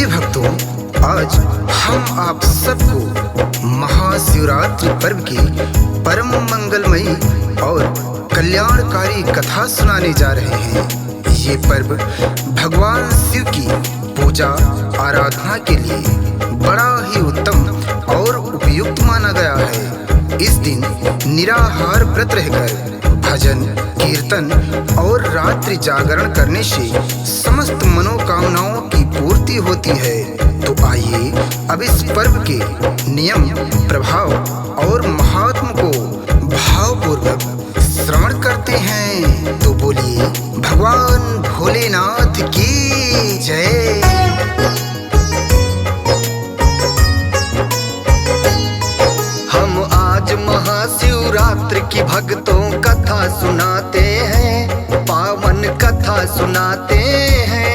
प्रिय भक्तों, आज हम आप सबको महाशिवरात्रि पर्व की परम मंगलमयी और कल्याणकारी कथा सुनाने जा रहे हैं। ये पर्व भगवान शिव की पूजा आराधना के लिए बड़ा ही उत्तम और उपयुक्त माना गया है। इस दिन निराहार व्रत रहकर भजन कीर्तन और रात्रि जागरण करने से समस्त मनोकामनाओं की पूर्ति होती है। तो आइए अब इस पर्व के नियम, प्रभाव और महात्म को भावपूर्वक श्रवण करते हैं। तो बोलिए भगवान भोलेनाथ की जय। हम आज महाशिवरात्रि की भक्तों कथा सुनाते हैं, पावन कथा सुनाते हैं।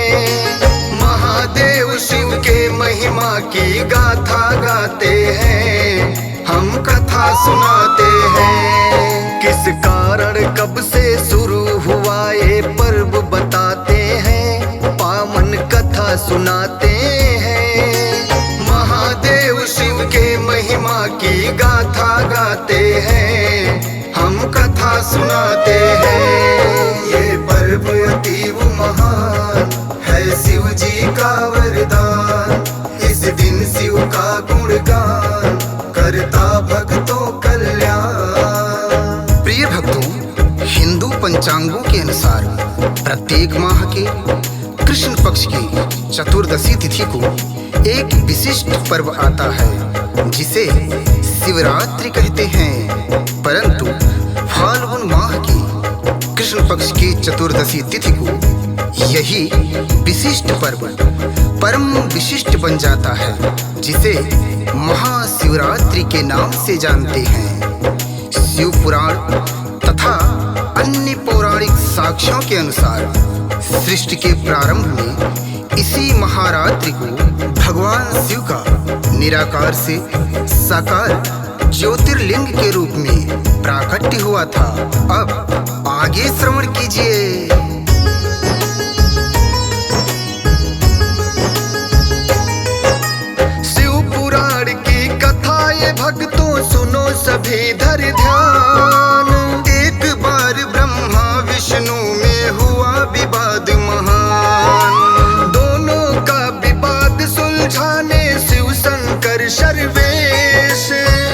महादेव शिव के महिमा की गाथा गाते हैं, हम कथा सुनाते हैं। किस कारण कब से शुरू हुआ ये पर्व बताते हैं, पावन कथा सुनाते हैं। महादेव शिव के महिमा की गाथा गाते हैं, हम कथा सुनाते हैं। ये पर्व अतीव महान है, शिव जी का वरदान। इस दिन शिव का गुणगान करता भक्तों कल्याण। प्रिय भक्तों, हिंदू पंचांगों के अनुसार प्रत्येक माह के कृष्ण पक्ष की चतुर्दशी तिथि को एक विशिष्ट पर्व आता है जिसे शिवरात्रि कहते हैं। परंतु फाल्गुन माह की कृष्ण पक्ष की चतुर्दशी तिथि को यही विशिष्ट पर्व परम विशिष्ट बन जाता है, जिसे महाशिवरात्रि के नाम से जानते हैं। शिव पुराण तथा अन्य पौराणिक साक्ष्यों के अनुसार सृष्टि के प्रारंभ में इसी महारात्रि को भगवान शिव का निराकार से साकार ज्योतिर्लिंग के रूप में प्राकट्य हुआ था। अब आगे श्रवण कीजिए। शिव पुराण की कथा ये भक्तों सुनो सभी धर ध्यान। एक बार ब्रह्मा विष्णु में हुआ विवाद महान। दोनों का विवाद सुलझाने शिव शंकर सर्वेश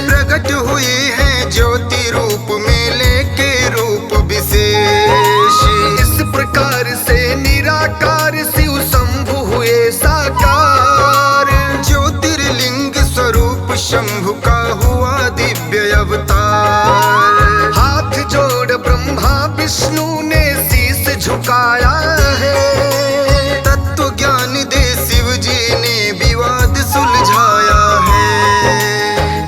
प्रकट हुए हैं ज्योति रूप में लेके रूप विशेष। इस प्रकार से निराकार शिव शंभु हुए साकार। ज्योतिर्लिंग स्वरूप शंभु का हुआ दिव्य अवतार। हाथ जोड़ ब्रह्मा विष्णु ने शीश झुकाया है। तत्व ज्ञान दे शिव जी ने विवाद सुलझाया है।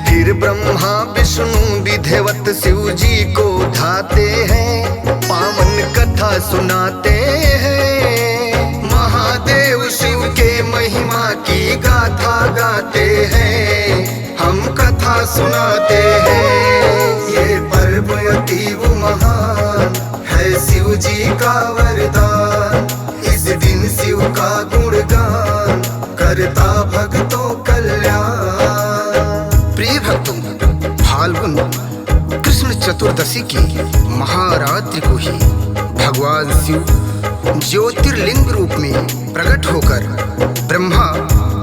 फिर ब्रह्मा विष्णु विधिवत शिव जी को ढाते हैं, पावन कथा सुनाते हैं। महादेव शिव के महिमा की गाथा गाते हैं, हम कथा सुनाते हैं। ये पर्व अतीव महान है, शिव जी का वरदान। इस दिन शिव का गुणगान करता भक्तों कल्याण। प्रिय भक्तों, फाल्गुन कृष्ण चतुर्दशी की महारात्रि को ही भगवान शिव ज्योतिर्लिंग रूप में प्रकट होकर ब्रह्मा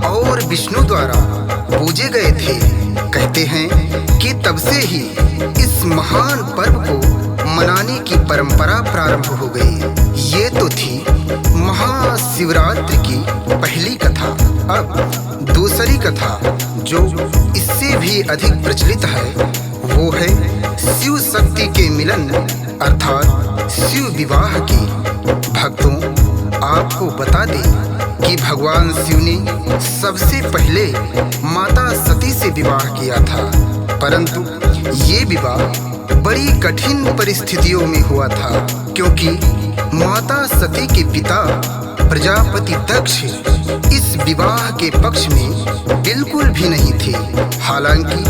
और विष्णु द्वारा पूजे गए थे। कहते हैं कि तब से ही इस महान पर्व को मनाने की परंपरा प्रारंभ हो गई। ये तो थी महाशिवरात्रि की पहली कथा। अब दूसरी कथा जो इससे भी अधिक प्रचलित है वो है शिव शक्ति के मिलन अर्थात शिव विवाह की। भक्तों, आपको बता दें कि भगवान शिव ने सबसे पहले माता सती से विवाह किया था, परंतु ये विवाह बड़ी कठिन परिस्थितियों में हुआ था, क्योंकि माता सती के पिता प्रजापति दक्ष इस विवाह के पक्ष में बिल्कुल भी नहीं थे। हालांकि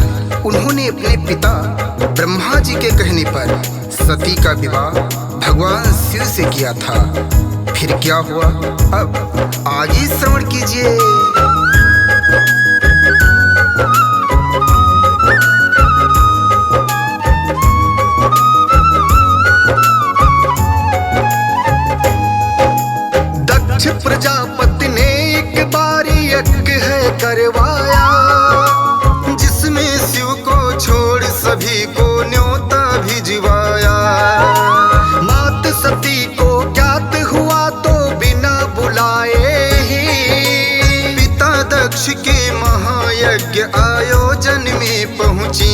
उन्होंने अपने पिता ब्रह्मा जी के कहने पर सती का विवाह भगवान शिव से किया था। फिर क्या हुआ, अब आगे श्रवण कीजिए। दक्ष प्रजापति ने एक बारी यज्ञ है करवाया, जिसमें शिव को छोड़ सभी को न्योता भिजवाया। मात सती को ज्ञात हुआ तो बिना बुलाए ही पिता दक्ष के महायज्ञ आयोजन में पहुंची।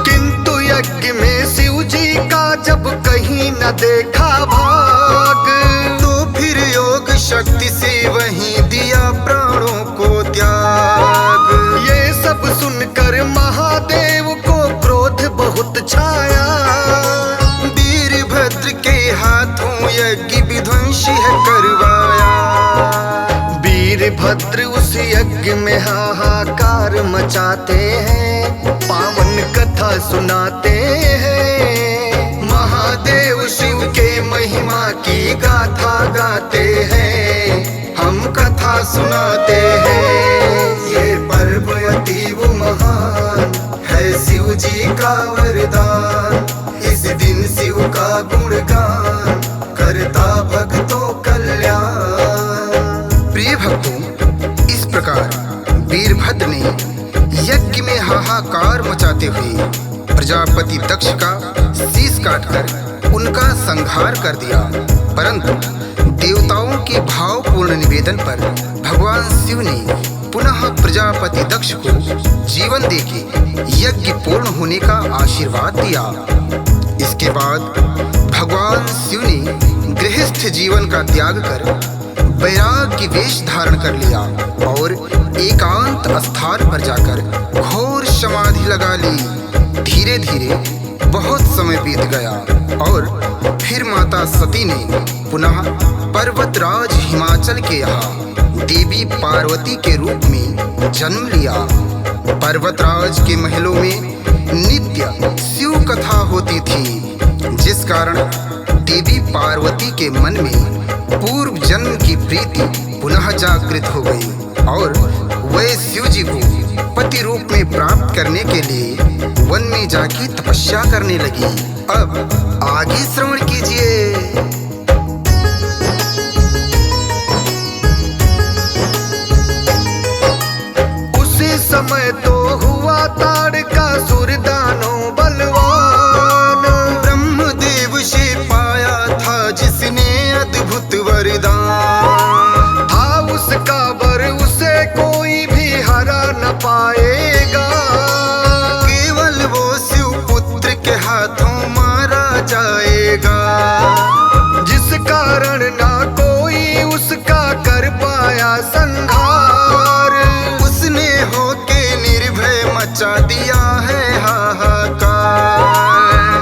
किंतु यज्ञ में शिव जी का जब कहीं न देखा भाग, तो फिर योग शक्ति से वहीं दिया प्राणों को त्याग। ये सब सुनकर महादेव को क्रोध बहुत छाया, वीरभद्र के हाथों यज्ञ विध्वंस है करवाया। वीरभद्र उस यज्ञ में हाहाकार मचाते हैं, पावन कथा सुनाते हैं। महादेव शिव के महिमा की गाथा गाते हैं, हम कथा सुनाते हैं। ये पर्व अतीव महान है शिव जी का वरदान, इस दिन शिव का गुणगान करता भक्तों कल्याण। प्रिय भक्तों, इस प्रकार वीरभद्र ने यज्ञ में हाहाकार मचाते हुए प्रजापति दक्ष का शीश काटकर उनका संहार कर दिया। परंतु देवताओं के भावपूर्ण निवेदन पर भगवान शिव ने पुनः प्रजापति दक्ष को जीवन देके यज्ञ पूर्ण होने का आशीर्वाद दिया। इसके बाद भगवान शिव ने गृहस्थ जीवन का त्याग कर वैराग्य वेश धारण कर लिया और एकांत स्थान पर जाकर घोर समाधि लगा ली। धीरे धीरे बहुत समय बीत गया और फिर माता सती ने पुनः पर्वतराज हिमाचल के यहाँ देवी पार्वती के रूप में जन्म लिया। पर्वतराज के महलों में नित्य शिव कथा होती थी, जिस कारण देवी पार्वती के मन में पूर्व जन्म की प्रीति पुनः जागृत हो गई और वह शिव जी को पति रूप में प्राप्त करने के लिए वन में जाके तपस्या करने लगी। अब आगे श्रवण कीजिए। उसी समय तो हुआ ताड़का सुर दानों बलवान, ब्रह्मदेव से पाया था जिसने अद्भुत वरदान। था उसका वर उसे कोई भी हरा न पाएगा, केवल वो शिव पुत्र के हाथों मारा जाएगा। जिस कारण ना कोई उसका कर पाया संहार, उसने होके निर्भय मचा दिया है हाहाकार।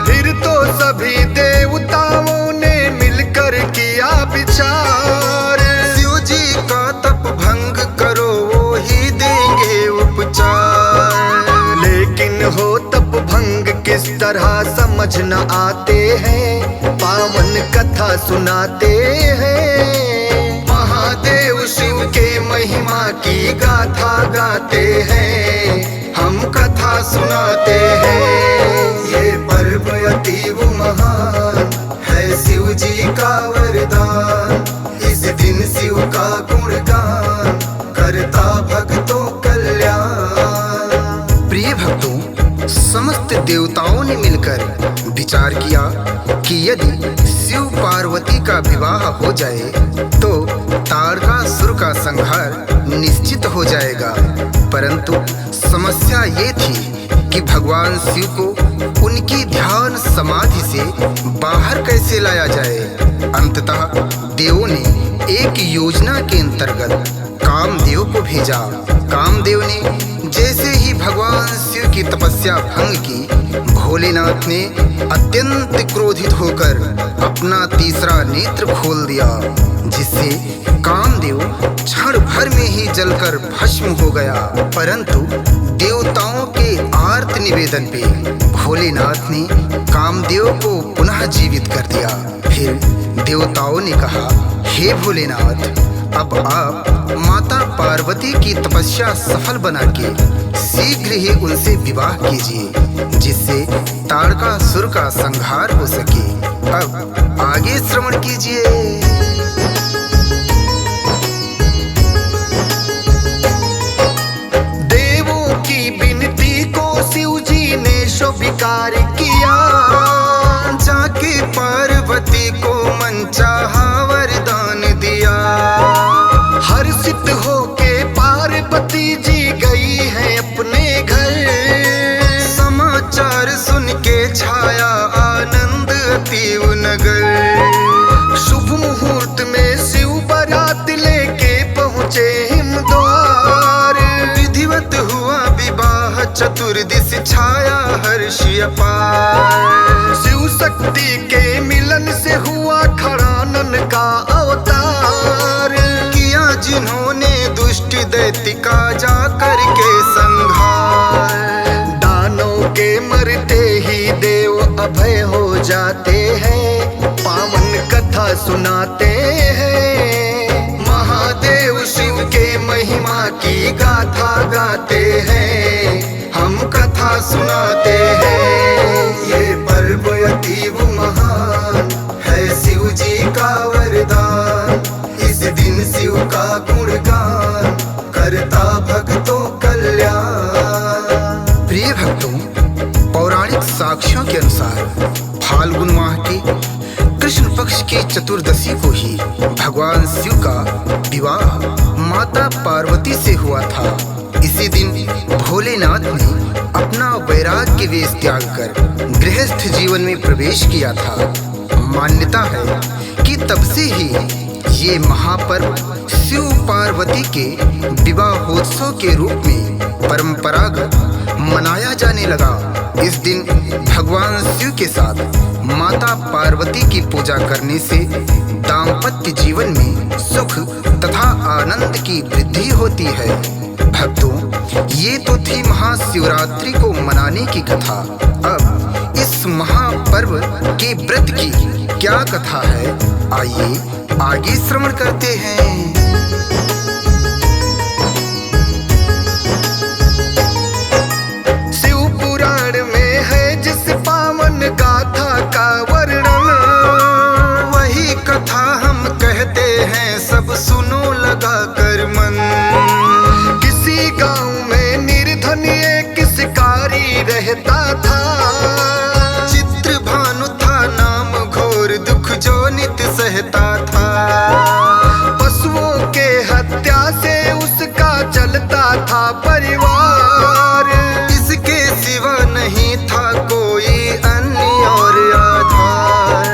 फिर तो सभी देवताओं ने मिलकर किया विचार, शिव जी का तप भंग करो वो ही देंगे उपचार। लेकिन हो तप भंग किस तरह समझ न आते हैं, पावन कथा सुनाते हैं। महादेव शिव के महिमा की गाथा गाते हैं, हम कथा सुनाते हैं। ये पर्व अतीव महान है शिव जी का वरदान, इस दिन शिव का गुणगान करता भक्तों कल्याण। प्रिय भक्तों, समस्त देवताओं ने मिलकर विचार किया कि यदि शिव पार्वती का विवाह हो जाए तो ताड़कासुर का संहार निश्चित हो जाएगा। परंतु समस्या ये थी कि भगवान शिव को उनकी ध्यान समाधि से बाहर कैसे लाया जाए। अंततः देवों ने एक योजना के अंतर्गत कामदेव को भेजा। कामदेव ने जैसे ही भगवान शिव की तपस्या भंग की, भोलेनाथ ने अत्यंत क्रोधित होकर अपना तीसरा नेत्र खोल दिया, जिससे कामदेव क्षण भर में ही जलकर भस्म हो गया। परंतु देवताओं के आर्त निवेदन पे भोलेनाथ ने कामदेव को पुनः जीवित कर दिया। फिर देवताओं ने कहा, हे भोलेनाथ, अब आप माता पार्वती की तपस्या सफल बना के शीघ्र ही उनसे विवाह कीजिए, जिससे ताड़कासुर का संहार हो सके। अब आगे श्रवण कीजिए। स्वीकार किया, जाके पार्वती को मनचाहा वरदान दिया। हर्षित होके पार्वती जी गई है अपने घर, समाचार सुन के छाया आनंद अतीव नगर। शुभ मुहूर्त में शिव बारात लेके पहुँचे हिमद्वार, विधिवत हुआ विवाह चतुर्दिश छाया हर्ष अपार। शिव शक्ति के मिलन से हुआ खड़ानन का अवतार, किया जिन्होंने दुष्ट दैत्य का जा करके संहार। दानों के मरते ही देव अभय हो जाते हैं, पावन कथा सुनाते हैं। महादेव शिव के महिमा की गाथा गाते हैं, हम कथा सुनाते हैं। ये पर्व अतीव महान है शिव जी का वरदान, इस दिन शिव का गुणगान करता भक्तों कल्याण। प्रिय भक्तों, पौराणिक साक्ष्यों के अनुसार फाल्गुन माह की कृष्ण पक्ष की चतुर्दशी को ही भगवान शिव का विवाह माता पार्वती से हुआ था। इसी दिन भोलेनाथ ने अपना वैराग्य वेश त्याग कर गृहस्थ जीवन में प्रवेश किया था। मान्यता है कि तब से ही ये महापर्व शिव पार्वती के विवाहोत्सव के रूप में परंपरागत मनाया जाने लगा। इस दिन भगवान शिव के साथ माता पार्वती की पूजा करने से दाम्पत्य जीवन में सुख तथा आनंद की वृद्धि होती है। भक्तों, ये तो थी महाशिवरात्रि को मनाने की कथा। अब इस महापर्व के व्रत की क्या कथा है, आइए आगे श्रवण करते हैं। शिव पुराण में है जिस पावन गाथा का वर्णन, वही कथा हम कहते हैं, सब सुनो लगा कर मन। किसी गांव में निर्धन एक शिकारी रहता था, चित्र भानु था नाम, घोर दुख जो नित सहता था। पशुओं के हत्या से उसका चलता था परिवार, इसके सिवा नहीं था कोई अन्य और आधार।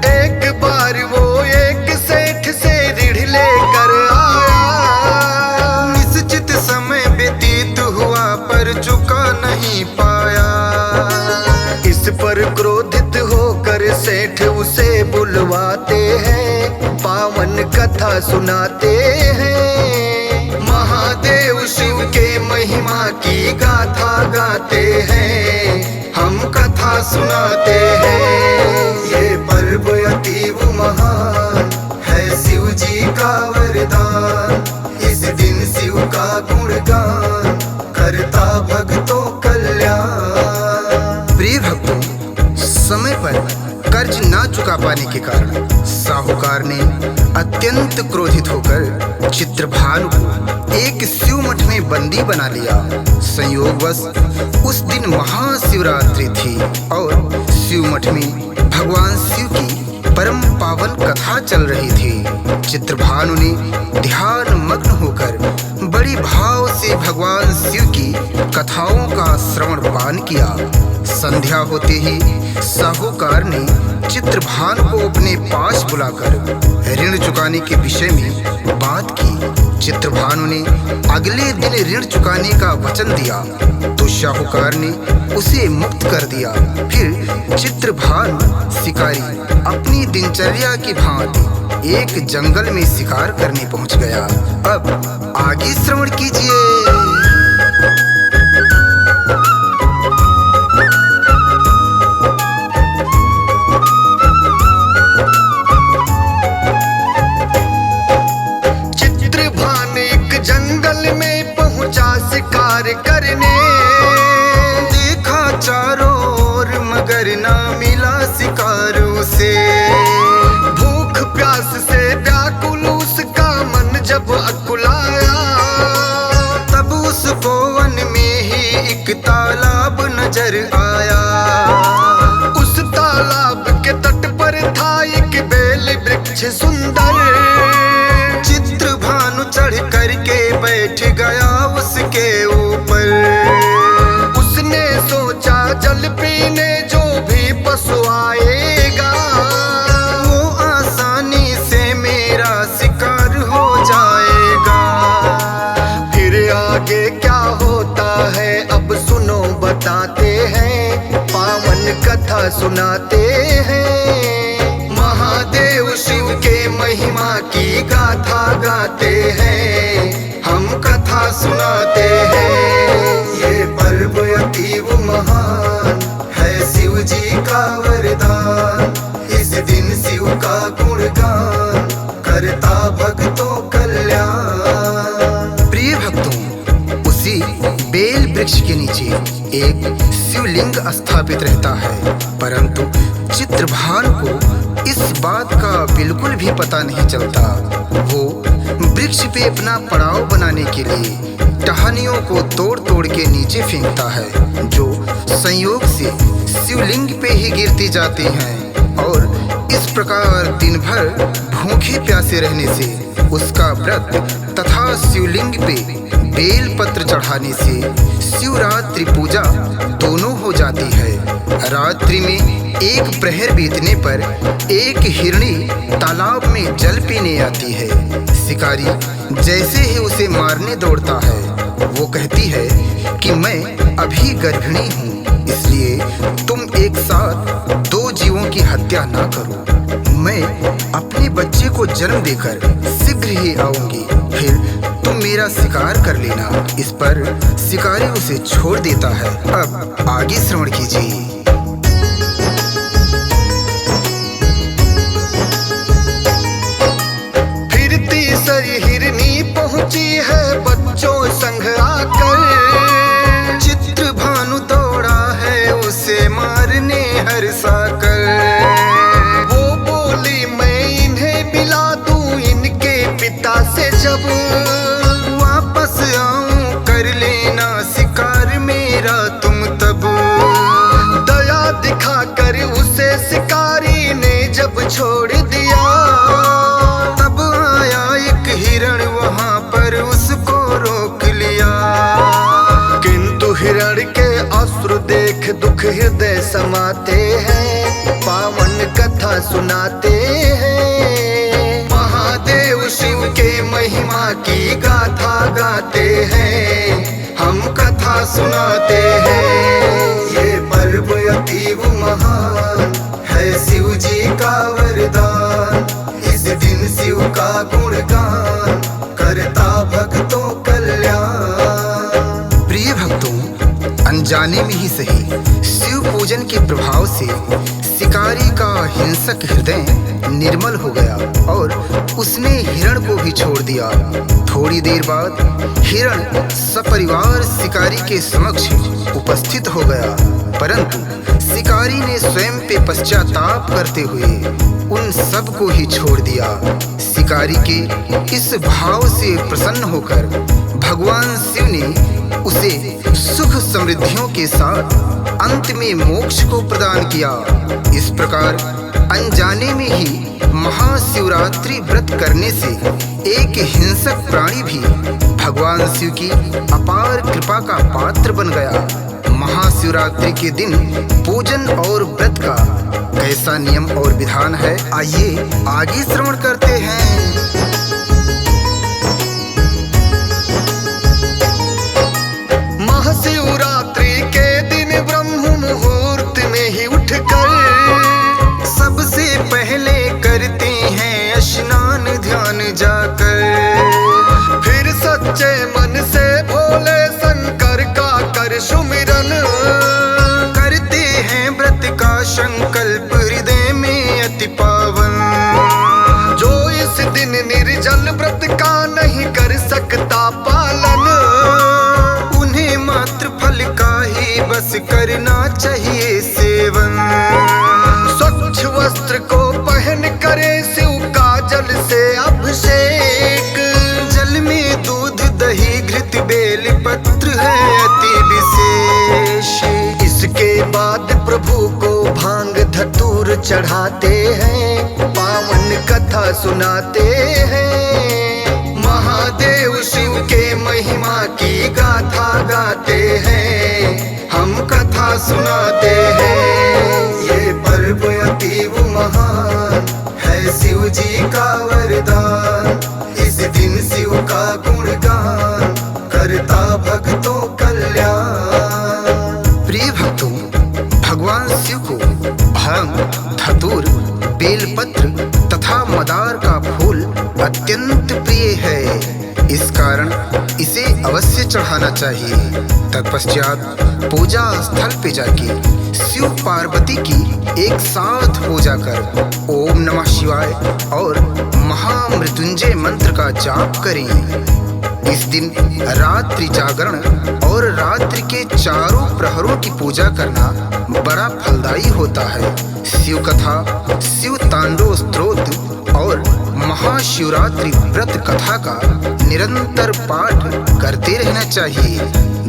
एक बार वो एक सेठ से ऋण लेकर आया, निश्चित समय व्यतीत हुआ पर चुका नहीं पाया। इस पर क्रोधित होकर सेठ उसे बुलवाते हैं, पावन कथा सुनाते हैं। महादेव शिव के महिमा की गाथा गाते हैं, हम कथा सुनाते हैं। ये पर्व अतीव महान है शिव जी का वरदान, इस दिन शिव का गुणगान करता भक्तों कल्याण। प्रिय भक्तों, समय पर कर्ज ना चुका पाने के कारण साहूकार ने अत्यंत क्रोधित होकर चित्रभानु को एक शिव मठ में बंदी बना लिया। संयोगवश उस दिन महाशिवरात्रि थी और शिव मठ में भगवान शिव की परम पावन कथा चल रही थी। चित्रभानु ने ध्यान मग्न होकर बड़ी भाव से भगवान शिव की कथाओं का श्रवण पान किया। संध्या होते ही साहूकार ने चित्रभानु को अपने पास बुलाकर ऋण चुकाने के विषय में बात की। चित्रभानु ने अगले दिन ऋण चुकाने का वचन दिया तो शाहूकार ने उसे मुक्त कर दिया। फिर चित्रभानु शिकारी अपनी दिनचर्या की भांति एक जंगल में शिकार करने पहुंच गया। अब आगे श्रवण कीजिए। जंगल में पहुंचा शिकार करने, देखा चारों ओर मगर ना मिला शिकारों से। भूख प्यास से व्याकुल उसका मन जब अकुलाया, तब उसको वन में ही एक तालाब नजर आया। उस तालाब के तट पर था एक बेल वृक्ष सुंदर। चित्रभानु चढ़ करके बैठ गया उसके ऊपर। उसने सोचा जल पीने जो भी पशु आएगा, वो आसानी से मेरा शिकार हो जाएगा। फिर आगे क्या होता है अब सुनो बताते हैं, पावन कथा सुनाते हैं। महादेव शिव के महिमा की गाथा गाते हैं, हम कथा सुनाते हैं। ये पर्व अतीव महान है शिव जी का वरदान। इस दिन शिव का गुणगान करता भक्तों कल्याण। प्रिय भक्तों, उसी बेल वृक्ष के नीचे एक शिवलिंग स्थापित रहता है, परंतु चित्रभानु को इस बात का बिल्कुल भी पता नहीं चलता। वो वृक्ष पे अपना पड़ाव बनाने के लिए टहनियों को तोड़ तोड़ के नीचे फेंकता है, जो संयोग से शिवलिंग पे ही गिरती जाती हैं। और इस प्रकार दिन भर भूखे प्यासे रहने से उसका व्रत तथा शिवलिंग पे बेल पत्र चढ़ाने से शिवरात्रि पूजा दोनों हो जाती है। रात्रि में एक प्रहर बीतने पर एक हिरणी तालाब में जल पीने आती है। शिकारी जैसे ही उसे मारने दौड़ता है, वो कहती है कि मैं अभी गर्भिणी हूँ, इसलिए तुम एक साथ दो जीवों की हत्या ना करो। मैं अपने बच्चे को जन्म देकर शीघ्र ही आऊंगी, फिर तुम मेरा शिकार कर लेना। इस पर शिकारी उसे छोड़ देता है। अब आगे श्रवण कीजिए। हिरनी पहुंची है बच्चों संग आकर। चित्रभानु दौड़ा है उसे मारने हर्षाकर। वो बोली मैं इन्हें मिला दूं इनके पिता से, जब वापस आऊं कर लेना शिकार मेरा तुम तब। दया दिखाकर उसे शिकारी ने जब छोड़ दिया, हिरण वहां पर उसको रोक लिया। किंतु हिरण के अश्रु देख दुख हृदय समाते हैं, पावन कथा सुनाते हैं। महादेव शिव के महिमा की गाथा गाते हैं, हम कथा सुनाते हैं। ये पर्व अतीव महान है शिव जी का वरदान। इस दिन शिव का गुणगान करता भक्तों कल्याण। प्रिय भक्तों, अनजाने में ही सही शिव पूजन के प्रभाव से शिकारी का हिंसक हृदय निर्मल हो गया और उसने हिरण को भी छोड़ दिया। थोड़ी देर बाद हिरण सपरिवार शिकारी के समक्ष उपस्थित हो गया, परंतु शिकारी ने स्वयं पे पश्चाताप करते हुए उन सब को ही छोड़ दिया। शिकारी के इस भाव से प्रसन्न होकर भगवान शिव ने उसे सुख समृद्धियों के साथ अंत में मोक्ष को प्रदान किया। इस प्रकार अनजाने में ही महाशिवरात्रि व्रत करने से एक हिंसक प्राणी भी भगवान शिव की अपार कृपा का पात्र बन गया। महाशिवरात्रि के दिन पूजन और व्रत का कैसा नियम और विधान है, आइए आगे श्रवण करते हैं। महाशिवरात्रि के दिन ब्रह्म मुहूर्त में ही उठकर सबसे पहले करते हैं स्नान ध्यान जाकर, फिर सच्चे मन से भोले शंकर का कर सुमिरन, करते हैं व्रत का संकल्प हृदय में अति पावन। जो इस दिन निर्जल व्रत का नहीं कर सकता पालन, उन्हें मात्र फल का ही बस करना चाहिए सेवन। स्वच्छ वस्त्र को पहन करे शिव का जल से अभिषेक, जल में दूध दही घृत बेल पत्र है अति विशेष। इसके बाद प्रभु को भांग धतूर चढ़ाते हैं, पावन कथा सुनाते हैं, महादेव शिव के महिमा की गाथा गाते हैं, हम कथा सुनाते हैं। ये पर्व अतीव महान है शिव जी का वरदान, इस दिन शिव का गुणगान करता भक्तों कल्याण। प्रिय भक्तों, भगवान शिव को भांग, धतूर, बेलपत्र तथा मदार का फूल अत्यंत प्रिय है। इस कारण इसे अवश्य चढ़ाना चाहिए। तत्पश्चात पूजा स्थल पे जाके शिव पार्वती की एक साथ पूजा कर ओम नमः शिवाय और महामृत्युंजय मंत्र का जाप करें। इस दिन रात्रि जागरण और रात्रि के चारों प्रहरों की पूजा करना बड़ा फलदायी होता है। शिव कथा, शिव तांडव स्तोत्र और महाशिवरात्रि व्रत कथा का निरंतर पाठ करते रहना चाहिए।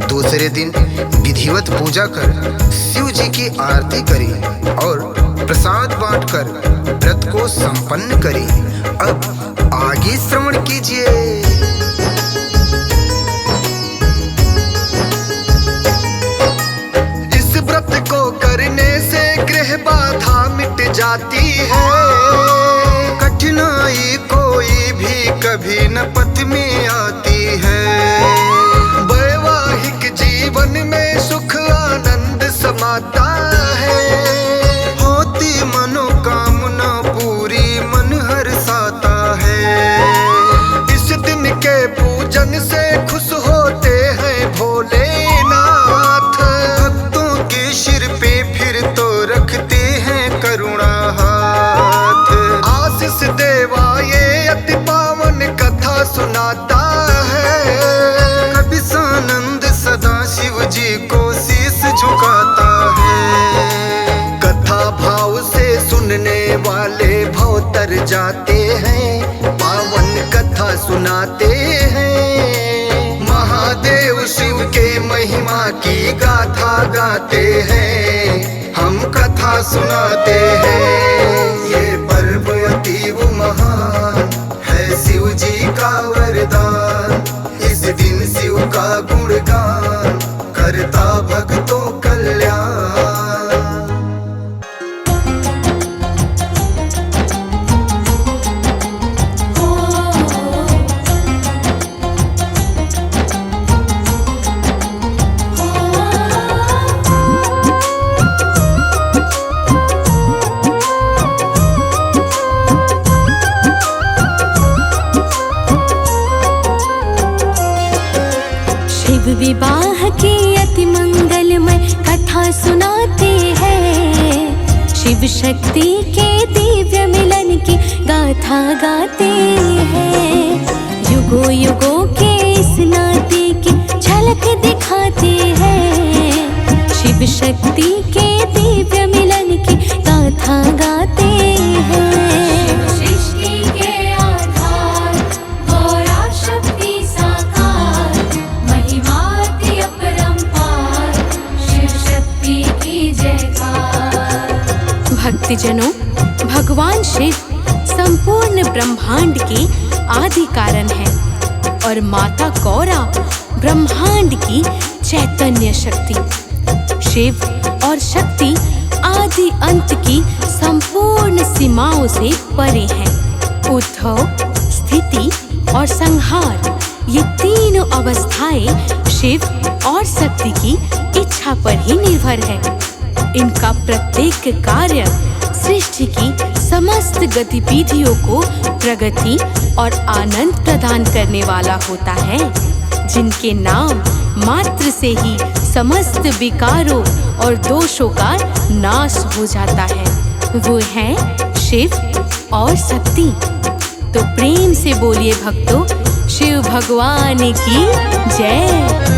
दूसरे दिन विधिवत पूजा कर शिव जी की आरती करें और प्रसाद बांटकर व्रत को संपन्न करें। अब आगे श्रवण कीजिए। करने से गृह बाधा मिट जाती है, कठिनाई कोई भी कभी न पथ में आती है, वैवाहिक जीवन में सुख आनंद समाता है, होती मनोकामना पूरी मन हर्षाता है। इस दिन के पूजन से खुश होते हैं भोलेनाथ, सिर पे फिर तो रखते हैं करुणा हाथ। आशीष देवा ये अति पावन कथा सुनाता है, कभी सानंद सदा शिव जी को शीश झुकाता है। कथा भाव से सुनने वाले भव तर जाते हैं, पावन कथा सुनाते हैं, महादेव शिव के महिमा की गाथा गाते हैं, हम कथा सुनाते हैं। ये पर्व अतीव महान है शिव जी का वरदान, इस दिन शिव का गुणगान करता भक्तों कल्याण। विवाह की अति मंगलमय कथा सुनाते हैं, शिव शक्ति के दिव्य मिलन की गाथा गाते हैं, युगों युगों के इस नाते की झलक दिखाते हैं, शिव शक्ति के दिव्य मिलन की गाथा गाते हैं। भक्तजनों, शिव संपूर्ण ब्रह्मांड के आदि कारण हैं और माता गौरा ब्रह्मांड की चैतन्य शक्ति। शिव और शक्ति आदि अंत की संपूर्ण सीमाओं से परे हैं। उद्भव, स्थिति और संहार, ये तीनों अवस्थाएं शिव और शक्ति की इच्छा पर ही निर्भर है। इनका प्रत्येक कार्य सृष्टि की समस्त गतिविधियों को प्रगति और आनंद प्रदान करने वाला होता है, जिनके नाम मात्र से ही समस्त विकारों और दोषों का नाश हो जाता है। वो है शिव और शक्ति। तो प्रेम से बोलिए भक्तों, शिव भगवान की जय।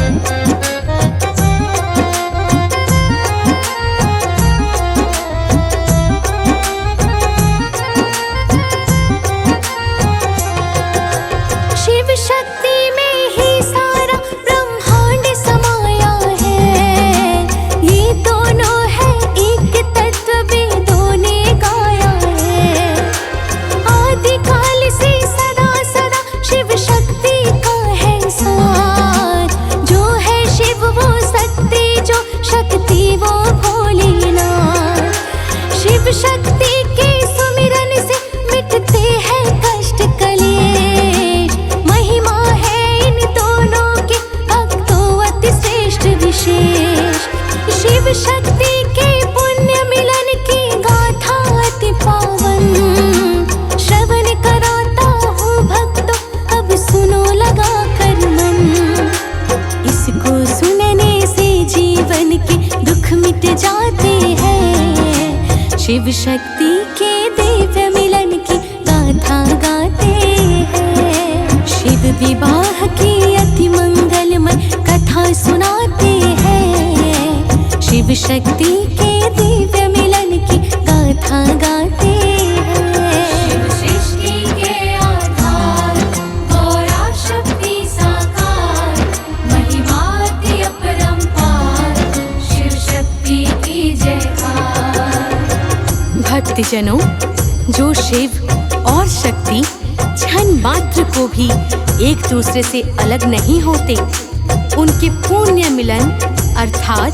शिव शक्ति के दिव्य मिलन की गाथा गाते हैं। शिव विवाह की अति मंगलमय कथा सुनाते हैं। शिव शक्ति के दिव्य मिलन की गाथा गाते हैं। शिव सृष्टि के आधार, गौरा शक्ति साकार, महिमाति अपरंपार, शिव शक्ति की जयकार। भक्तजनों, जो शिव और शक्ति क्षण मात्र को भी एक दूसरे से अलग नहीं होते, उनके पुण्य मिलन अर्थात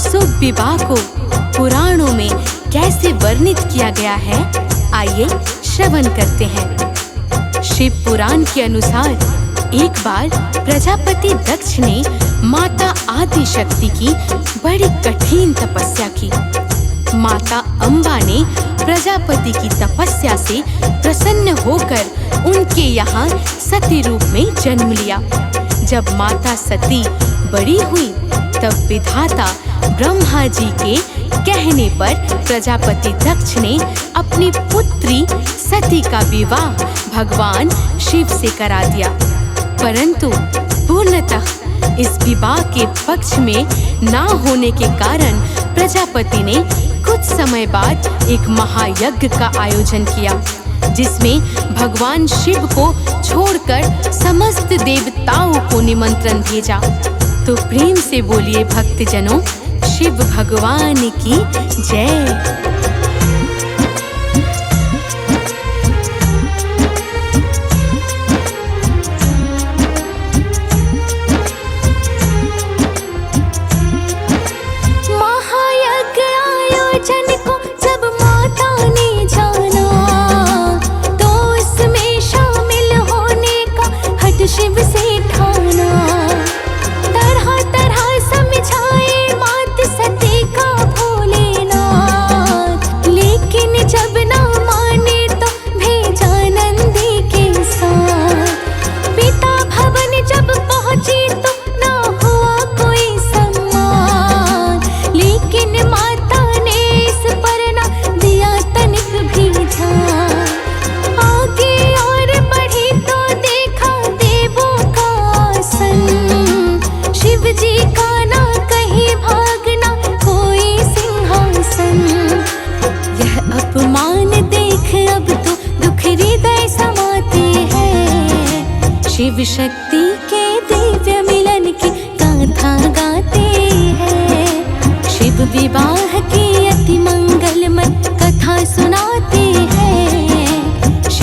शुभ विवाह को पुराणों में कैसे वर्णित किया गया है, आइए श्रवण करते हैं। शिव पुराण के अनुसार एक बार प्रजापति दक्ष ने माता आदि शक्ति की बड़ी कठिन तपस्या की। माता अम्बा ने प्रजापति की तपस्या से प्रसन्न होकर उनके यहाँ सती रूप में जन्म लिया। जब माता सती बड़ी हुई, तब विधाता ब्रह्मा जी के कहने पर प्रजापति दक्ष ने अपनी पुत्री सती का विवाह भगवान शिव से करा दिया। परंतु पूर्णतः इस विवाह के पक्ष में ना होने के कारण प्रजापति ने कुछ समय बाद एक महायज्ञ का आयोजन किया, जिसमें भगवान शिव को छोड़कर समस्त देवताओं को निमंत्रण भेजा। तो प्रेम से बोलिए भक्तजनों, शिव भगवान की जय। शिव से ठाना, तरह तरह समझाए मात सती का भोलेनाथ, लेकिन जब ना माने तो भेजा नंदी के साथ। पिता भवन जब पहुंची तो ना हुआ कोई सम्मान, लेकिन माता ने इस पर ना दिया तनिक भी ध्यान। आगे और बढ़ी तो देखा शिव जी का ना कहीं भागना कोई सिंहासन। यह अपमान देख अब तो दुख हृदय समाते हैं। शिव शक्ति के दिव्य मिलन की गाथा गाते हैं। शिव विवाह की अति मंगलमय कथा सुनाते हैं।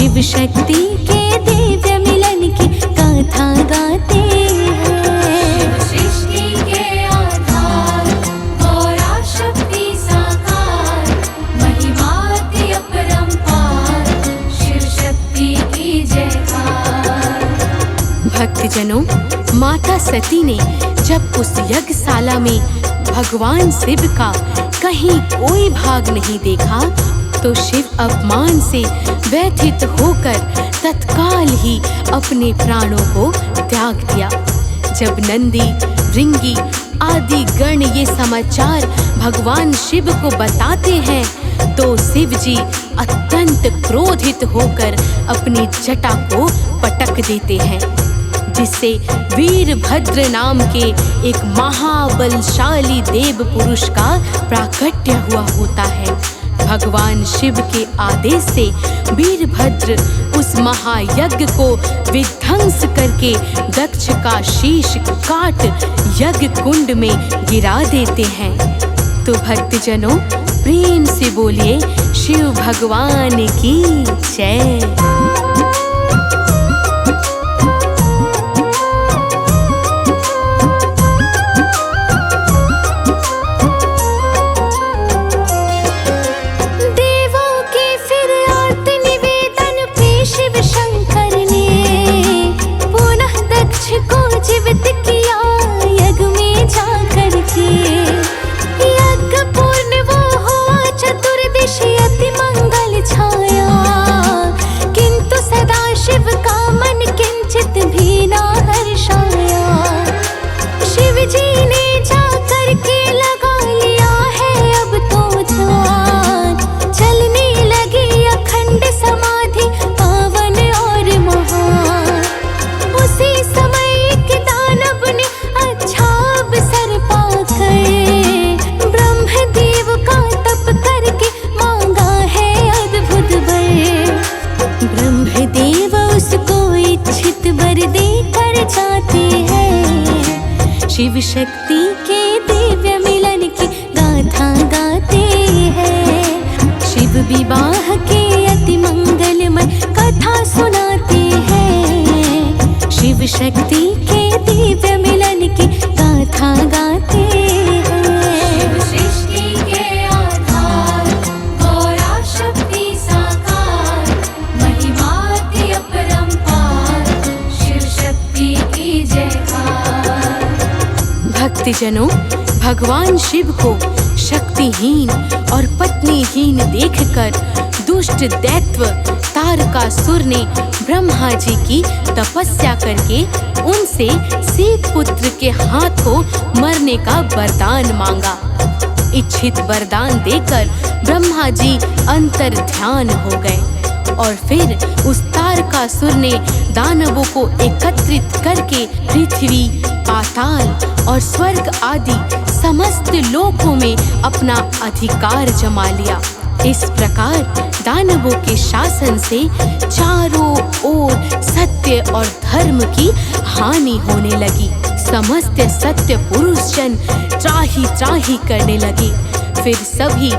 शिव शक्ति के दिव्य मिलन की गाथा गाते हैं। सृष्टि के आधार गौरा शक्ति साकार, महिमाति अपरंपार, शिव शक्ति की जयकार। भक्तजनों, माता सती ने जब उस यज्ञशाला में भगवान शिव का कहीं कोई भाग नहीं देखा तो शिव अपमान से व्यथित होकर तत्काल ही अपने प्राणों को त्याग दिया। जब नंदी, भृंगी आदि गण ये समाचार भगवान शिव को बताते हैं तो शिव जी अत्यंत क्रोधित होकर अपनी जटा को पटक देते हैं, जिससे वीरभद्र नाम के एक महाबलशाली देव पुरुष का प्राकट्य हुआ होता है। भगवान शिव के आदेश से वीरभद्र उस महायज्ञ को विध्वंस करके दक्ष का शीश काट यज्ञ कुंड में गिरा देते हैं। तो भक्तजनों, प्रेम से बोलिए शिव भगवान की जय। जीवित किया यज्ञ में जाकर के, यज्ञ पूर्ण वो हुआ, चतुर्दिशी अति मंगल छाया। किंतु सदा शिव का मन किंचित भी ना हर्षाया। शिव जी ने जाकर के लगा लिया है अब तो ध्यान, चलने लगी अखंड समाधि पावन और महान। उसी समय ब्रह्मदेव का तप करके मांगा है अद्भुत वर। ब्रह्मदेव उसको इच्छित वर देकर जाते हैं। शिव शक्ति के दिव्य मिलन की गाथा गाते हैं। शिव विवाह के अति मंगलमय कथा सुनाते हैं। शिव शक्ति के दिव्य मिलन की गाथा गाते हैं। सृष्टि के आधार गौरा शक्ति साकार, महिमाति अपरंपार, शिव शक्ति की जयकार। भक्तजनों, भगवान शिव को शक्तिहीन और पत्नीहीन देखकर दुष्ट दैत्य तारकासुर ने ब्रह्मा जी की तपस्या करके उनसे सीत पुत्र के हाथों मरने का वरदान मांगा। इच्छित वरदान देकर ब्रह्मा जी अंतर ध्यान हो गए और फिर उस तारकासुर ने दानवों को एकत्रित करके पृथ्वी, पाताल और स्वर्ग आदि समस्त लोकों में अपना अधिकार जमा लिया। इस प्रकार दानवों के शासन से चारों ओर सत्य और धर्म की हानि होने लगी। समस्त सत्य पुरुष जन त्राही त्राही करने लगे। फिर सभी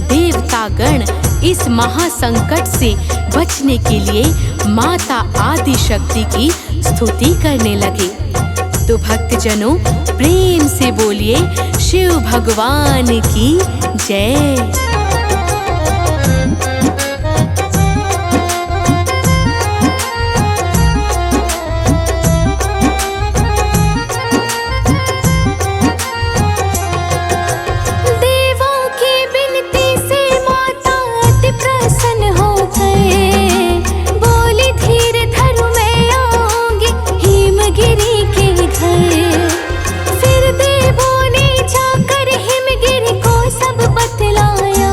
देवतागण इस महासंकट से बचने के लिए माता आदि शक्ति की स्तुति करने लगे। तो भक्तजनों, प्रेम से बोलिए शिव भगवान की जय। फिर देवों ने जाकर हिमगिरी को सब बतलाया।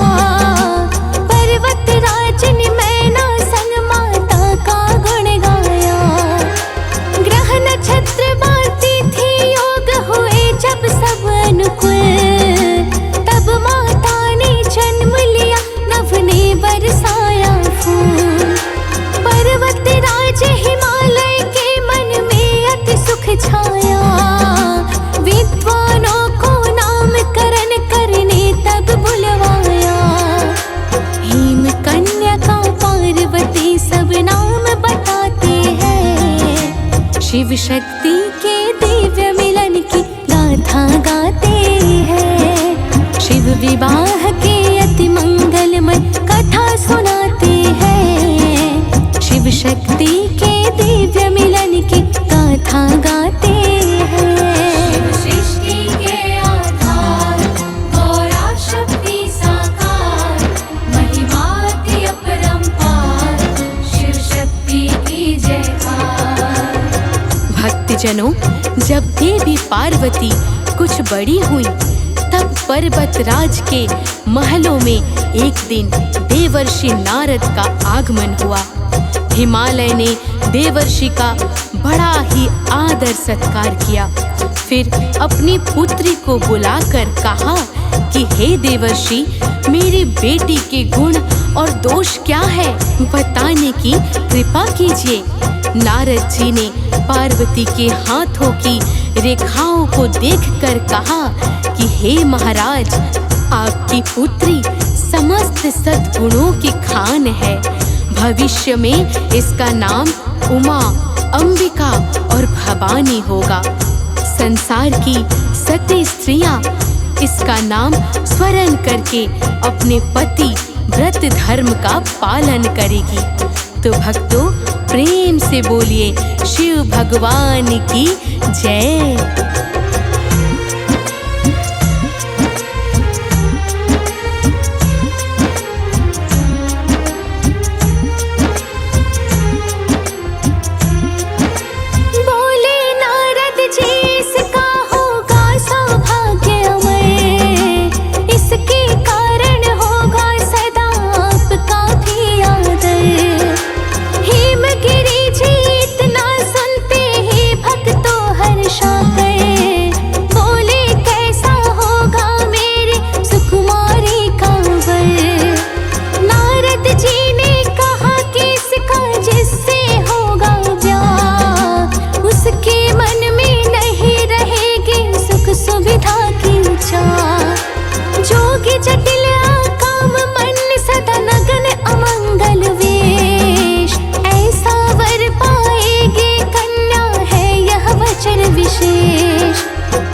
शक्ति के दिव्य मिलन की गाथा गाते हैं। शिव विवाह के अति मंगलमय कथा सुनाते हैं। शिव शक्ति के दिव्य मिलन की गाथा गाते हैं। शिव सृष्टि के आधार, गौरा शक्ति साकार, महिमाति अपरंपार, शिव शक्ति की जयकार। भक्तजनों, जब देवी पार्वती कुछ बड़ी हुई तब पर्वत राज के महलों में एक दिन देवर्षि नारद का आगमन हुआ। हिमालय ने देवर्षि का बड़ा ही आदर सत्कार किया। फिर अपनी पुत्री को बुलाकर कहा कि हे देवर्षि, मेरी बेटी के गुण और दोष क्या है, बताने की कृपा कीजिए। नारद जी ने पार्वती के हाथों की रेखाओं को देखकर कहा कि हे महाराज, आपकी पुत्री समस्त सद्गुणों की खान है। भविष्य में इसका नाम उमा, अंबिका और भवानी होगा। संसार की सती स्त्रियां इसका नाम स्मरण करके अपने पति व्रत धर्म का पालन करेगी। तो भक्तों, प्रेम से बोलिए शिव भगवान की जय।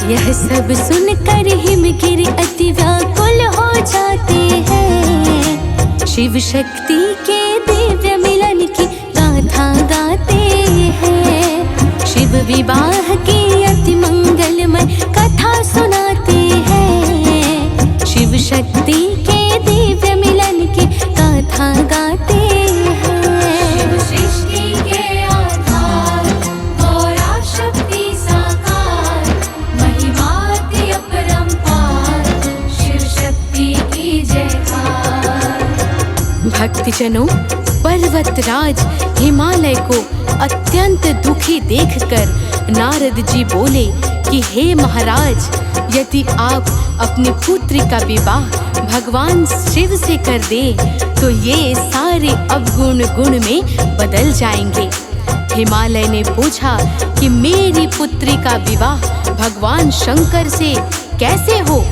यह सब सुनकर हिमगिरि अति व्याकुल हो जाते हैं। शिव शक्ति के दिव्य मिलन की गाथा गाते हैं। शिव विवाह की अति मंगलमय कथा सुनाते हैं। शिव शक्ति के दिव्य मिलन की गाथा गाते हैं। शिव सृष्टि के आधार, गौरा शक्ति साकार, महिमाति अपरंपार, शिव शक्ति की जयकार। भक्तजनों, पर्वतराज हिमालय को अत्यंत दुखी देखकर नारद जी बोले कि हे महाराज, यदि आप अपनी पुत्री का विवाह भगवान शिव से कर दे तो ये सारे अवगुण गुण में बदल जाएंगे। हिमालय ने पूछा कि मेरी पुत्री का विवाह भगवान शंकर से कैसे हो?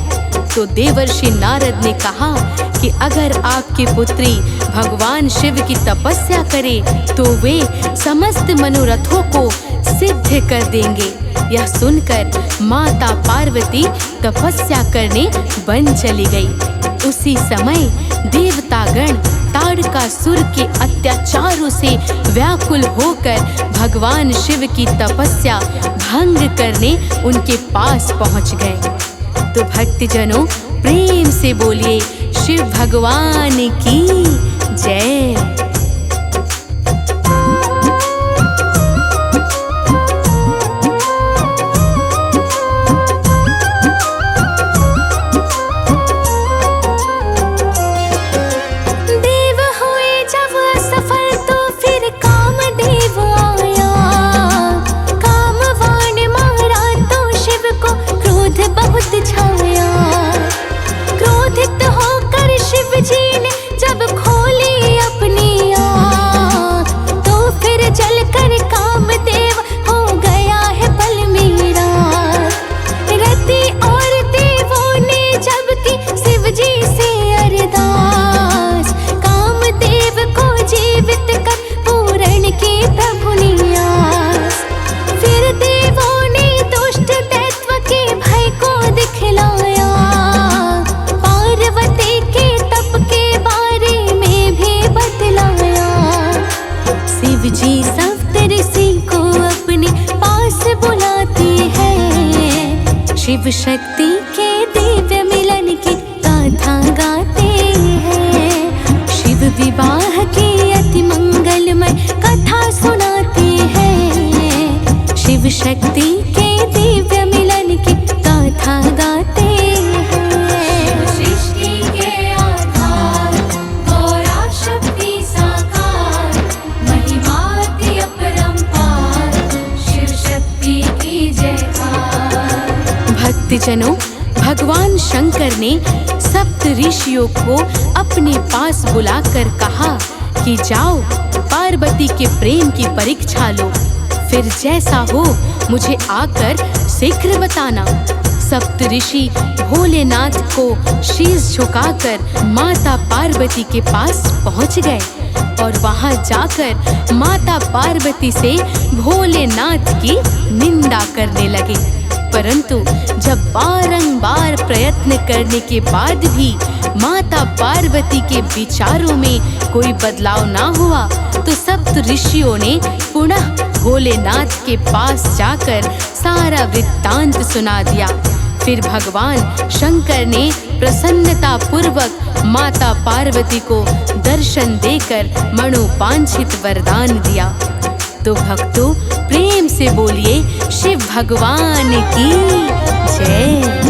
तो देवर्षि नारद ने कहा कि अगर आपकी पुत्री भगवान शिव की तपस्या करे तो वे समस्त मनोरथों को सिद्ध कर देंगे। यह सुनकर माता पार्वती तपस्या करने वन चली गई। उसी समय देवतागण ताड़कासुर के अत्याचारों से व्याकुल होकर भगवान शिव की तपस्या भंग करने उनके पास पहुंच गए। तो भक्तजनों, प्रेम से बोलिए शिव भगवान की जय। क्रोधित होकर शिव जी ने जब खोली अपनी जी सप्तऋषि को अपने पास बुलाते हैं। शिव शक्ति के दिव्य मिलन की गाथा गाते हैं। शिव विवाह की अति मंगलमय कथा सुनाते हैं। शिव शक्ति के दिव्य मिलन की गाथा गाते हैं। सृष्टि के आधार गौरा शक्ति साकार, महिमाति अपरंपार, शिव शक्ति की जयकार। भक्तजनों, भगवान शंकर ने सप्त ऋषियों को अपने पास बुलाकर कहा कि जाओ पार्वती के प्रेम की परीक्षा लो, फिर जैसा हो मुझे आकर शीघ्र बताना। सप्त ऋषि भोलेनाथ को शीश झुकाकर माता पार्वती के पास पहुंच गए और वहां जाकर माता पार्वती से भोलेनाथ की निंदा करने लगे। परंतु जब बारंबार प्रयत्न करने के बाद भी माता पार्वती के विचारों में कोई बदलाव ना हुआ, तो सप्त ऋषियों ने पुनः भोलेनाथ के पास जाकर सारा वृत्तांत सुना दिया। फिर भगवान शंकर ने प्रसन्नता पूर्वक माता पार्वती को दर्शन देकर मनोवांछित वरदान दिया। तो भक्तों, प्रेम से बोलिए शिव भगवान की जय।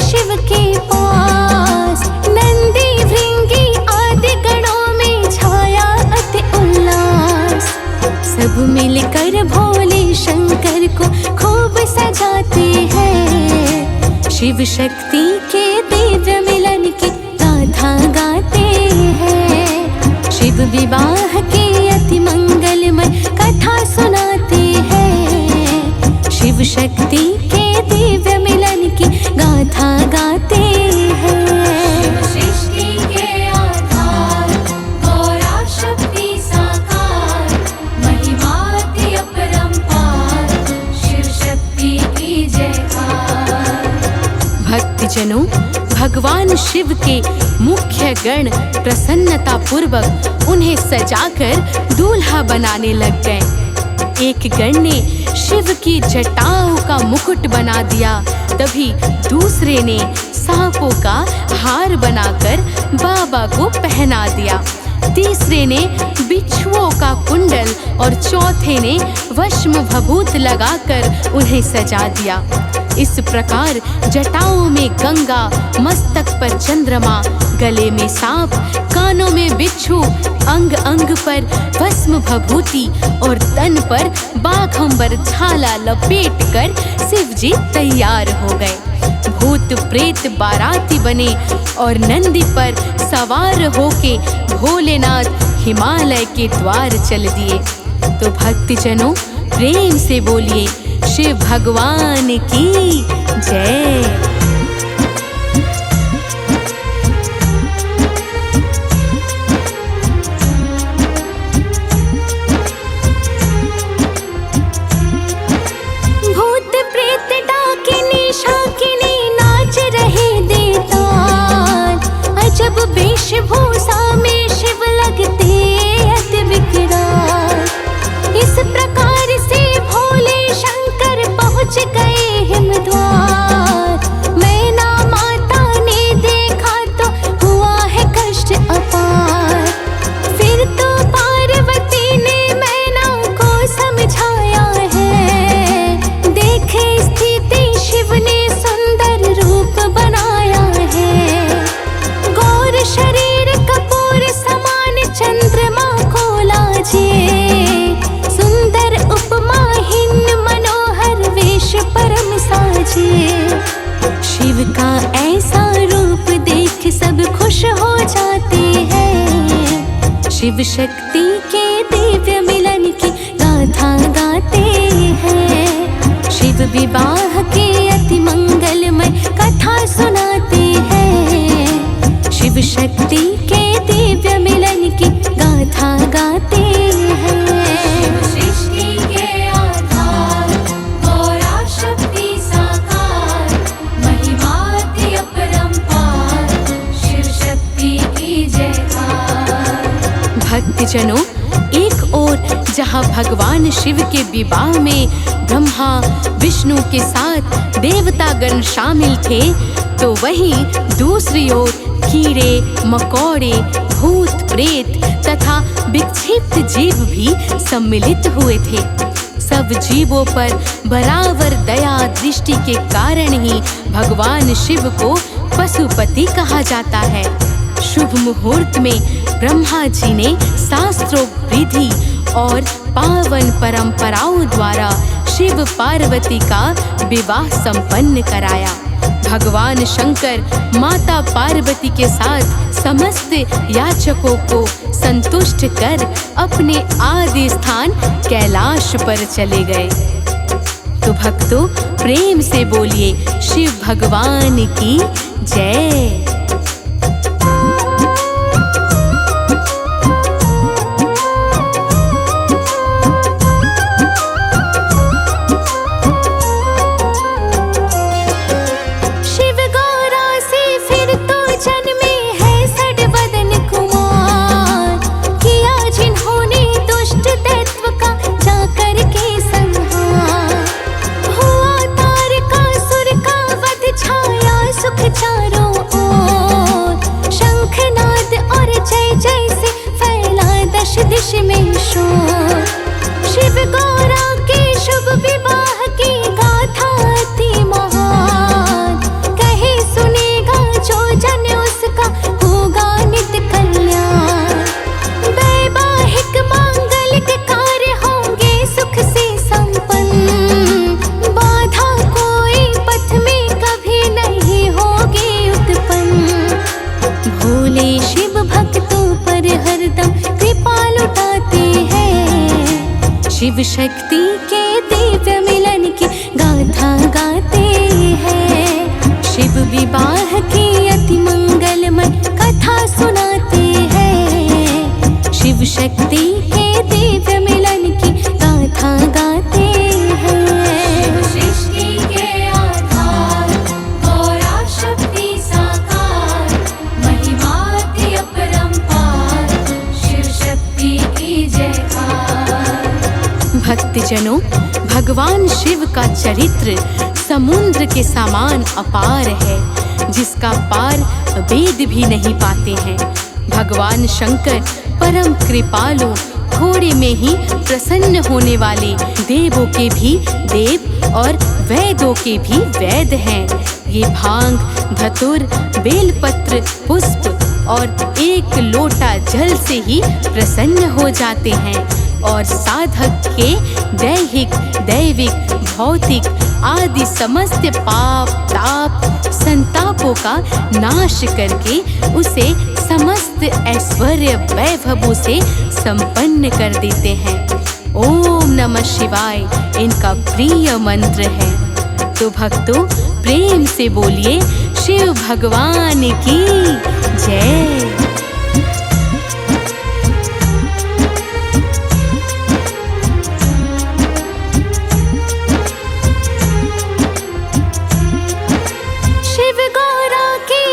शिव के पास नंदी भृंगी आदि गणों में छाया अति उल्लास। सब मिलकर भोले शंकर को खूब सजाते हैं। शिव शक्ति के दिव्य मिलन की गाथा गाते हैं। शिव विवाह की अति मंगलमय कथा सुनाते हैं। शिव शक्ति के दिव्य मिलन की गाथा गाते हैं। शिव सृष्टि के आधार गौरा शक्ति साकार, महिमाति अपरंपार, शिव शक्ति की जयकार। भक्तजनों, भगवान शिव के मुख्य गण प्रसन्नता पूर्वक उन्हें सजाकर दूल्हा बनाने लग गए। एक गण ने शिव की जटाओं का मुकुट बना दिया, तभी दूसरे ने सांपों का हार बनाकर बाबा को पहना दिया। तीसरे ने बिच्छुओं का कुंडल और चौथे ने वश्म भभूत लगाकर उन्हें सजा दिया। इस प्रकार जटाओं में गंगा, मस्तक पर चंद्रमा, गले में सांप, कानों में बिच्छू, अंग अंग पर भस्म भभूति और तन पर बाघंबर छाला लपेट कर शिव जी तैयार हो गए। भूत प्रेत बाराती बने और नंदी पर सवार होके भोलेनाथ हिमालय के द्वार चल दिए। तो भक्तजनों, प्रेम से बोलिए शिव भगवान की जय। जब वेशभूषा में शिव लगते अति विकराल। इस प्रकार से भोले शंकर पहुँच गए हिमद्वार। मैना माता ने देखा तो हुआ है कष्ट अपार। फिर तो पार्वती ने मैना को समझाया है। देखे स्थिति शिव ने सुंदर रूप बनाया है। गौ शरीर कपूर समान चंद्रमा को लाजे, सुंदर उपमाहीन मनोहर वेश परम साजे। शिव का ऐसा रूप देख सब खुश हो जाते हैं, शिव शक्ति के दिव्य मिलन की गाथा गाते हैं। शिव विवाह के अति मंगलमय कथा सुनाते हैं, शिव शक्ति के दिव्य मिलन की गाथा गाते हैं। शिव सृष्टि के आधार, गौरा शक्ति साकार, महिमाति अपरंपार, शिव शक्ति की जयकार। भक्तजनों, एक ओर जहाँ भगवान शिव के विवाह में ब्रह्मा विष्णु के साथ देवतागण शामिल थे, तो वहीं दूसरी ओर कीड़े मकोड़े भूत प्रेत तथा विक्षिप्त जीव भी सम्मिलित हुए थे। सब जीवों पर बराबर दया दृष्टि के कारण ही भगवान शिव को पशुपति कहा जाता है। शुभ मुहूर्त में ब्रह्मा जी ने शास्त्रोक्त विधि और पावन परंपराओं द्वारा शिव पार्वती का विवाह संपन्न कराया। भगवान शंकर माता पार्वती के साथ समस्त याचकों को संतुष्ट कर अपने आदि स्थान कैलाश पर चले गए। तो भक्तों, प्रेम से बोलिए शिव भगवान की जय। दिश में शोर, शिव गौरा के शुभ विवाह की गाथा थी महान। कहे सुनेगा जो जन उसका होगा नित कल्याण। वैवाहिक मांगलिक कार्य होंगे सुख से संपन्न, बाधा कोई पथ में कभी नहीं होगी उत्पन्न। भोले शिव भक्तों पर हरदम कृपा लुटाते हैं, शिव शक्ति के दिव्य मिलन की गाथा गाते हैं। शिव विवाह की अति मंगलमय कथा सुनाते हैं, शिव शक्ति के दिव्य मिलन की गाथा गाते हैं। शिव सृष्टि के आधार, गौरा शक्ति साकार, महिमाति अपरंपार, शिव शक्ति की जयकार। भक्तजनों, भगवान शिव का चरित्र समुद्र के समान अपार है, जिसका पार वेद भी नहीं पाते हैं। भगवान शंकर परम कृपालु, थोड़े में ही प्रसन्न होने वाले, देवों के भी देव और वैदों के भी वैद हैं। ये भांग धतुर बेलपत्र पुष्प और एक लोटा जल से ही प्रसन्न हो जाते हैं और साधक के दैहिक दैविक भौतिक आदि समस्त पाप ताप संतापों का नाश करके उसे समस्त ऐश्वर्य वैभवों से संपन्न कर देते हैं। ओम नमः शिवाय इनका प्रिय मंत्र है। तो भक्तों, प्रेम से बोलिए शिव भगवान की जय।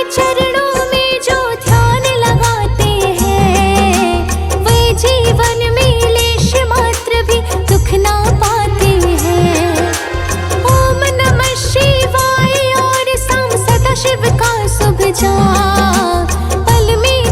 चरणों में जो ध्यान लगाते हैं, वे जीवन में लेश मात्र भी दुख ना पाते हैं। ओम नमः शिवाय और शाम सदा शिव का शुभ जाप, पल में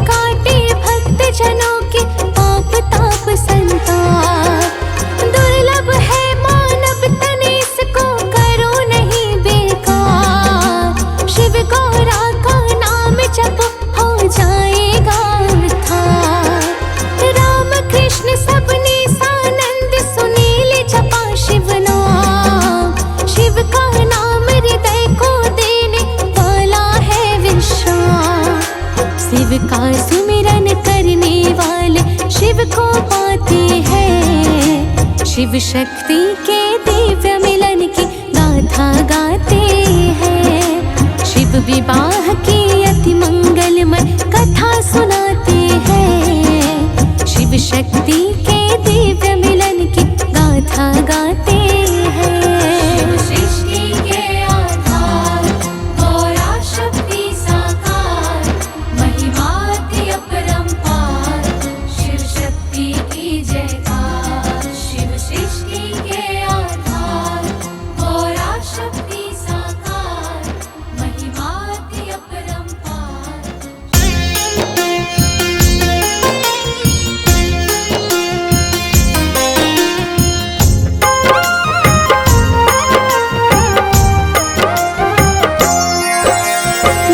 कृष्ण सबने सानंद सुनील जपा शिव नाम। शिव का नाम हृदय को देने वाला है विश्राम। शिव का सुमिरन करने वाले शिव को पाते हैं। शिव शक्ति के दिव्य मिलन की गाथा गाते हैं। शिव विवाह की अति मंगलमय कथा सुनाते हैं। शिव शक्ति के दिव्य मिलन की गाथा गाते हैं। शिव सृष्टि के आधार, गौरा शक्ति साकार, महिमा की अपरंपार, शिव शक्ति की जयकार। शिव सृष्टि के आधार, गौरा शक्ति साकार, महिमा की अपरंपार।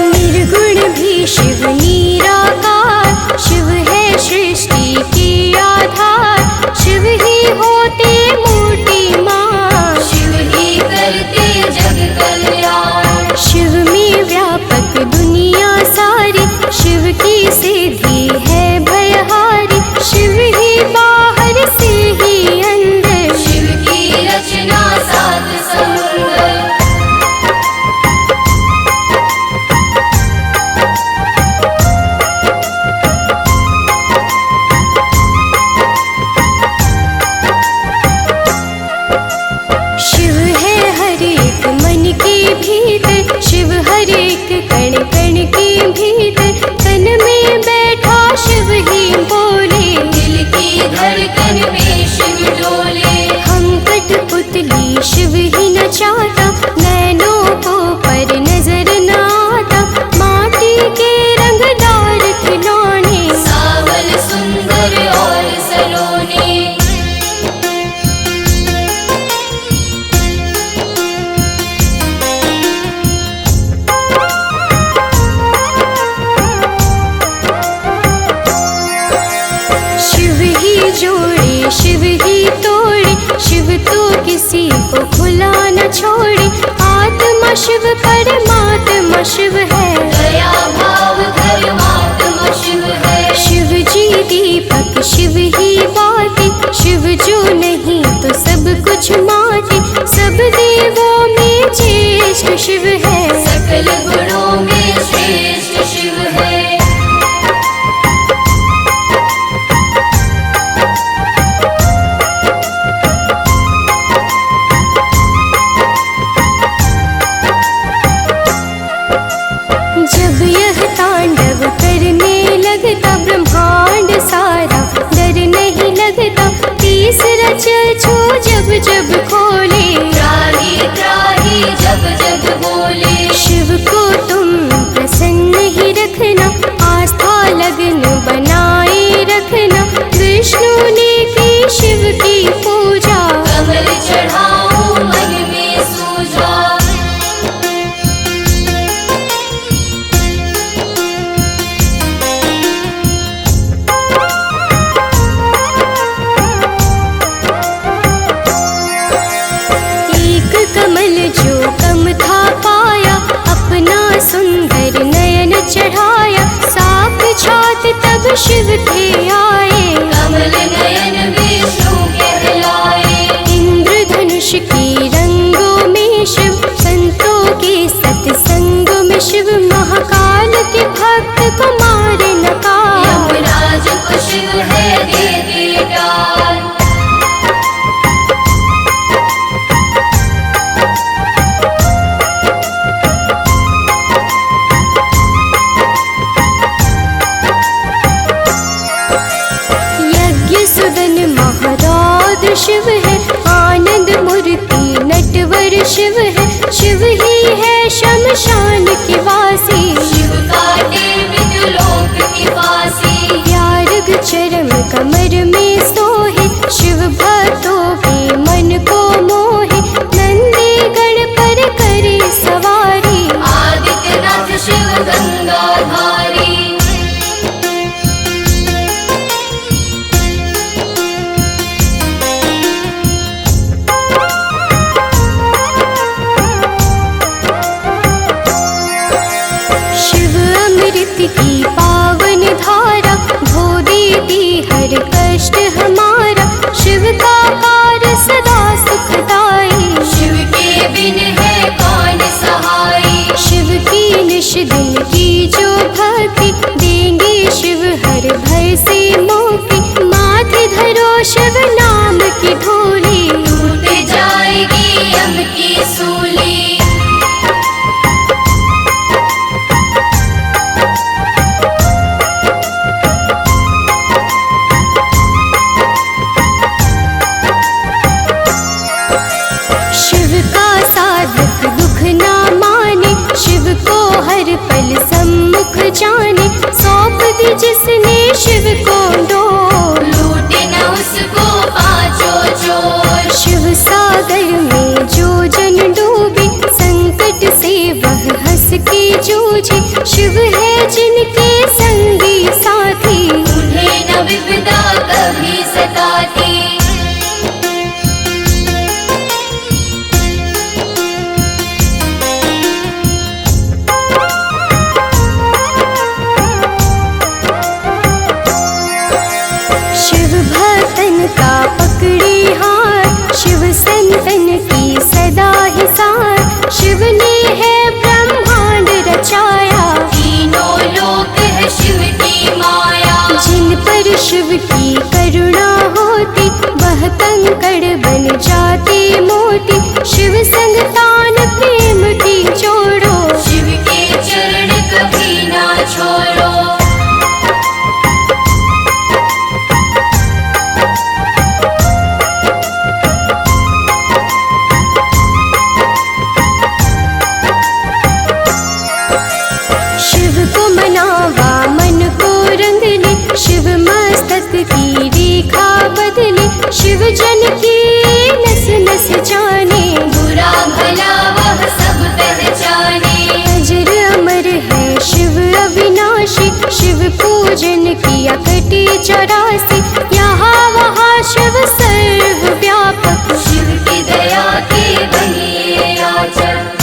निर्गुण भी शिव निराकार, शिव है सृष्टि की आधार। शिव ही होते मूर्तिमान, शिव ही करते जग कल्याण। शिव में व्यापक दुनिया सारी, शिव की सिद्धि है भयहारी। शिव ही बाहर से ही अंदर, शिव की रचना सात समुंदर। शिव है हर एक मन के भीतर, शिव हर एक कण कण के भीतर। तन में बैठा शिव ही बोले, दिल की धड़कन में शिव डोले। हम कठपुतली शिव ही नचाता, नैनों को पर नजर न आता। माटी के रंगदार खिलौने, सावल सुंदर और सलोने। शिव ही जोड़े शिव ही तोड़े, शिव तो किसी को खुला न छोड़े। आत्मा शिव परमात्मा शिव है, दया भाव धर्मात्मा शिव है। शिव जी दीपक शिव ही बाती, शिव जो नहीं तो सब कुछ माटी। सब देवों में ज्येष्ठ शिव है, सकल गुणों में श्रेष्ठ शिव है। जब यह तांडव करने लगता, ब्रह्मांड सारा डर नहीं लगता। तीसरा चक्षु जब जब खोले, त्राही त्राही जब जब बोले। शिव को तुम प्रसन्न ही रखना, आस्था लगन बनाए रखना। विष्णु ने की शिव की पूजा, कमल चढ़ाओ मन में सूझा। कमल जो कम था पाया, अपना सुंदर नयन चढ़ाया। साक्षात तब शिव थे आए, कमल नयन विष्णु कहलाए। इंद्रधनुष की रंगों में शिव, संतों के सत्संग में शिव। महाकाल के भक्त को मारे न काल, यमराज को शिव है दे दे डाल। शिव है आनंद मूर्ति नटवर शिव है। शिव ही है शमशान के वासी, शिव काटे जिसने शिव को डोर, लूटे न उसको पांचों चोर। शिव सागर में जो जन डूबे, संकट से वह हंस के जूझे। शिव है जिनके संगी साथी, उन्हें न विपदा कभी सताती। शिव भक्तन का पकड़ी हाथ, शिव संतन की सदा ही साथ। शिव ने है ब्रह्मांड रचाया, तीनों लोक है शिव की माया। जिन पर शिव की करुणा होती, वह कंकड़ बन जाते मोती। शिव संग तान प्रेम की जोड़ो, शिव के चरण कभी ना छोड़ो। शिव को मनावा मन को रंग ले, शिव मस्तक की रेखा बदले। शिव जन की नस नस जाने, बुरा भला वह सब पहचाने। अजर अमर है शिव अविनाशी, शिव पूजन किया कटी 84। यहाँ वहाँ शिव सर्व व्यापक, शिव की दया के बनिए याचक।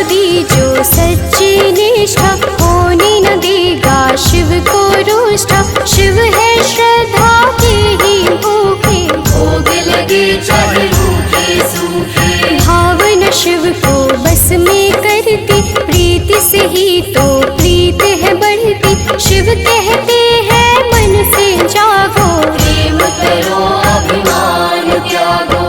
दी जो सच्ची निष्ठा, होने न देगा शिव को रुष्टा। शिव है श्रद्धा के ही भूखे, भोग लगे चाहे रूखे सूखे। भावना शिव को बस में करती, प्रीति से ही तो प्रीत है बढ़ती। शिव कहते हैं मन से जागो, प्रेम करो अभिमान त्यागो।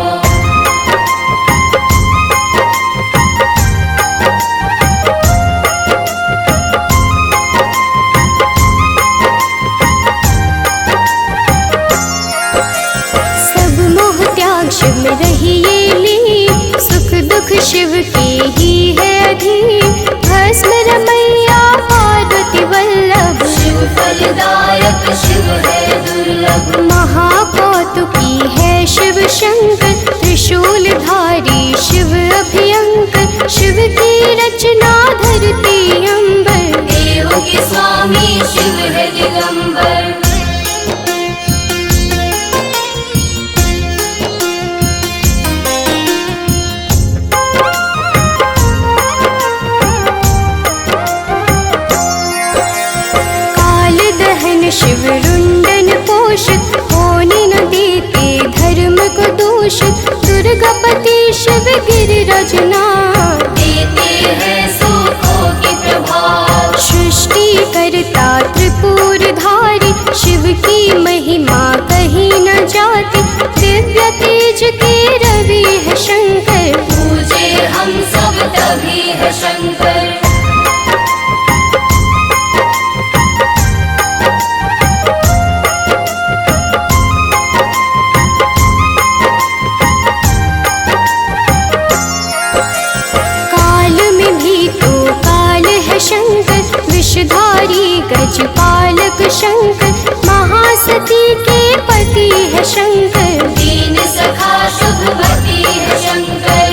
शिव में रहिए लीन, सुख दुख शिव के ही है अधीन। भस्म रमैया पार्वती वल्लभ, शिव फलदायक शिव है दुर्लभ। महाकौतुकी है शिव शंकर, त्रिशूलधारी शिव अभयंकर। शिव की रचना धरती अंबर, देवों के स्वामी शिव है दिगंबर। शिव रुंडन पोषित, होने न देते धर्म को दूषित। दुर्गापति शिव गिरिराजनाथ, देते हैं सुखों की प्रभात। सृष्टि करता त्रिपुरधारी, शिव की महिमा कहीं न जाती। दिव्य तेज के रवि है शंकर, पूजे हम सब तभी है शंकर। शंकर विषधारी गजपालक शंकर, महासती के पति है शंकर। दीन सखा शुभपति है शंकर।